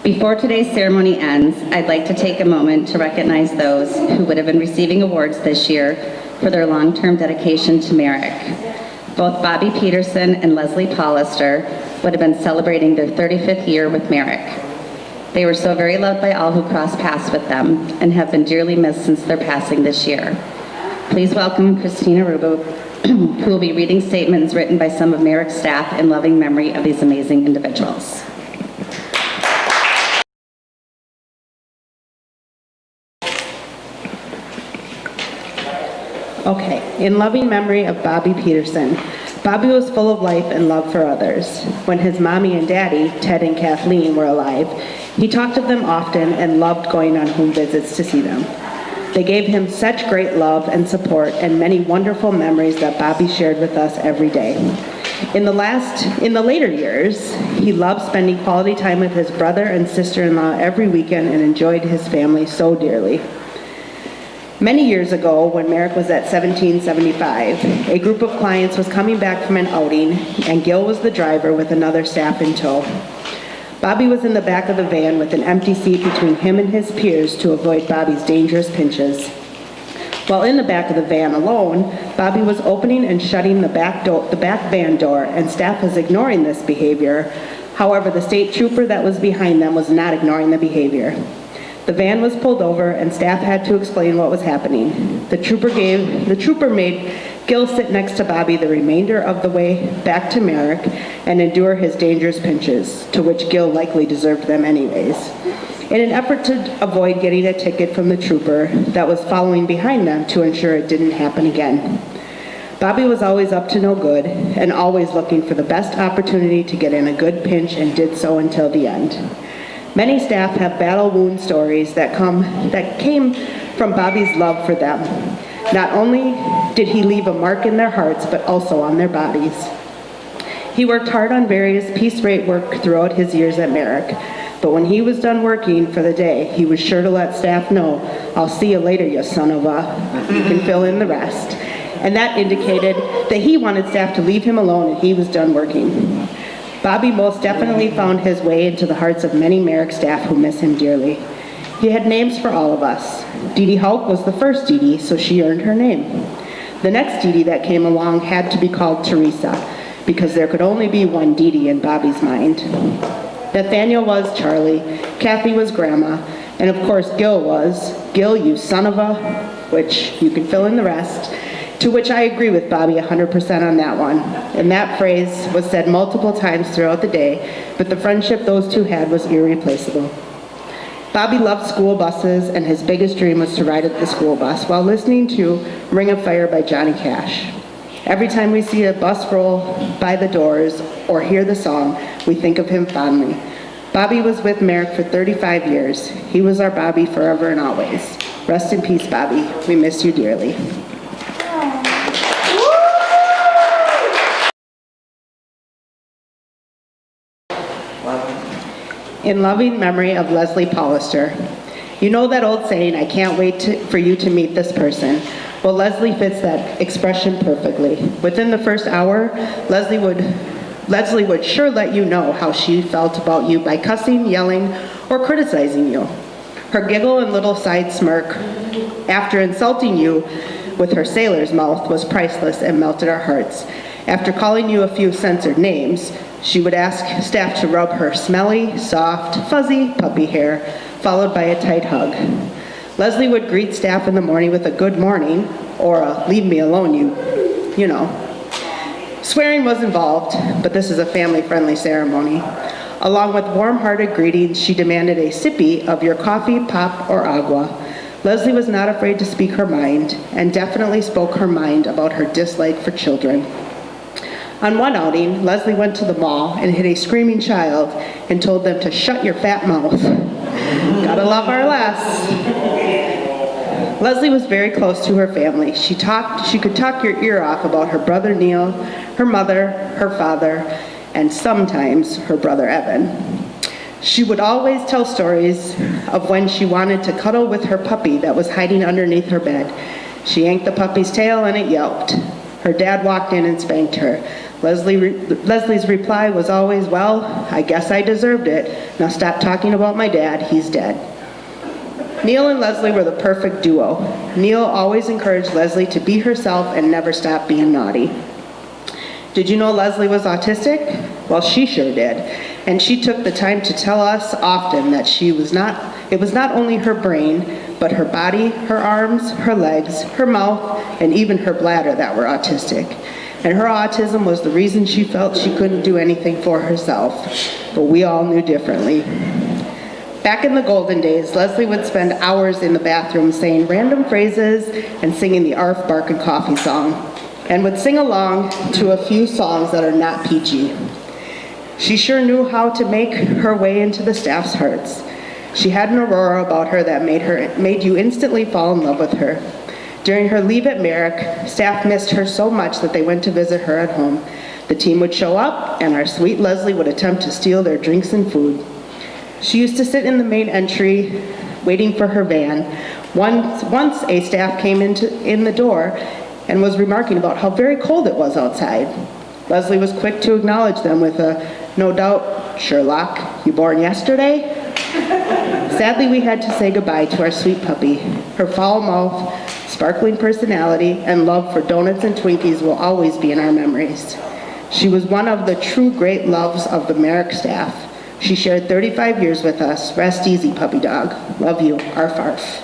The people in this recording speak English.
Before today's ceremony ends, I'd like to take a moment to recognize those who would have been receiving awards this year for their long-term dedication to Merrick. Both Bobby Petersen and Leslie Polister would have been celebrating their 35th year with Merrick. They were so very loved by all who crossed paths with them and have been dearly missed since their passing this year. Please welcome Christina Rubo, who will be reading statements written by some of Merrick's staff in loving memory of these amazing individuals. Okay, in loving memory of Bobby Petersen. Bobby was full of life and love for others. When his mommy and daddy, Ted and Kathleen, were alive, he talked of them often and loved going on home visits to see them. They gave him such great love and support and many wonderful memories that Bobby shared with us every day. In the later years, he loved spending quality time with his brother and sister-in-law every weekend and enjoyed his family so dearly. Many years ago, when Merrick was at 1775, a group of clients was coming back from an outing, and Gil was the driver with another staff in tow. Bobby was in the back of the van with an empty seat between him and his peers to avoid Bobby's dangerous pinches. While in the back of the van alone, Bobby was opening and shutting the back van door, and staff was ignoring this behavior. However, the state trooper that was behind them was not ignoring the behavior. The van was pulled over and staff had to explain what was happening. The trooper made Gil sit next to Bobby the remainder of the way back to Merrick and endure his dangerous pinches, to which Gil likely deserved them anyways. In an effort to avoid getting a ticket from the trooper that was following behind them to ensure it didn't happen again. Bobby was always up to no good and always looking for the best opportunity to get in a good pinch and did so until the end. Many staff have battle wound stories that came from Bobby's love for them. Not only did he leave a mark in their hearts, but also on their bodies. He worked hard on various piece rate work throughout his years at Merrick, but when he was done working for the day, he was sure to let staff know, "I'll see you later, you son of a," you can fill in the rest. And that indicated that he wanted staff to leave him alone and he was done working. Bobby most definitely found his way into the hearts of many Merrick staff who miss him dearly. He had names for all of us. Dee Dee Hulk was the first Dee Dee, so she earned her name. The next Dee Dee that came along had to be called Teresa, because there could only be one Dee Dee in Bobby's mind. Nathaniel was Charlie, Kathy was Grandma, and of course Gil was, "Gil, you son of a," which you can fill in the rest, to which I agree with Bobby 100% on that one. And that phrase was said multiple times throughout the day, but the friendship those two had was irreplaceable. Bobby loved school buses, and his biggest dream was to ride at the school bus while listening to Ring of Fire by Johnny Cash. Every time we see a bus roll by the doors or hear the song, we think of him fondly. Bobby was with Merrick for 35 years. He was our Bobby forever and always. Rest in peace, Bobby. We miss you dearly. In loving memory of Leslie Polister. You know that old saying, "I can't wait for you to meet this person." Well, Leslie fits that expression perfectly. Within the first hour, Leslie would sure let you know how she felt about you by cussing, yelling, or criticizing you. Her giggle and little side smirk after insulting you with her sailor's mouth was priceless and melted our hearts. After calling you a few censored names, she would ask staff to rub her smelly, soft, fuzzy puppy hair, followed by a tight hug. Leslie would greet staff in the morning with a "good morning," or a "leave me alone, you know. Swearing was involved, but this is a family-friendly ceremony. Along with warm-hearted greetings, she demanded a sippy of your coffee, pop, or agua. Leslie was not afraid to speak her mind, and definitely spoke her mind about her dislike for children. On one outing, Leslie went to the mall and hit a screaming child and told them to shut your fat mouth. Gotta love our Les. Leslie was very close to her family. She could talk your ear off about her brother Neil, her mother, her father, and sometimes her brother Evan. She would always tell stories of when she wanted to cuddle with her puppy that was hiding underneath her bed. She yanked the puppy's tail and it yelped. Her dad walked in and spanked her. Leslie's reply was always, "Well, I guess I deserved it. Now stop talking about my dad, he's dead." Neil and Leslie were the perfect duo. Neil always encouraged Leslie to be herself and never stop being naughty. Did you know Leslie was autistic? Well, she sure did. And she took the time to tell us often that it was not only her brain, but her body, her arms, her legs, her mouth, and even her bladder that were autistic. And her autism was the reason she felt she couldn't do anything for herself. But we all knew differently. Back in the golden days, Leslie would spend hours in the bathroom saying random phrases and singing the Arf, Bark, and Coffee song, and would sing along to a few songs that are not peachy. She sure knew how to make her way into the staff's hearts. She had an aurora about her that made you instantly fall in love with her. During her leave at Merrick, staff missed her so much that they went to visit her at home. The team would show up, and our sweet Leslie would attempt to steal their drinks and food. She used to sit in the main entry waiting for her van. Once a staff came in the door and was remarking about how very cold it was outside. Leslie was quick to acknowledge them with a, "No doubt, Sherlock, you born yesterday?" Sadly, we had to say goodbye to our sweet puppy. Her foul mouth, sparkling personality, and love for donuts and Twinkies will always be in our memories. She was one of the true great loves of the Merrick staff. She shared 35 years with us. Rest easy, puppy dog. Love you, Arf Arf.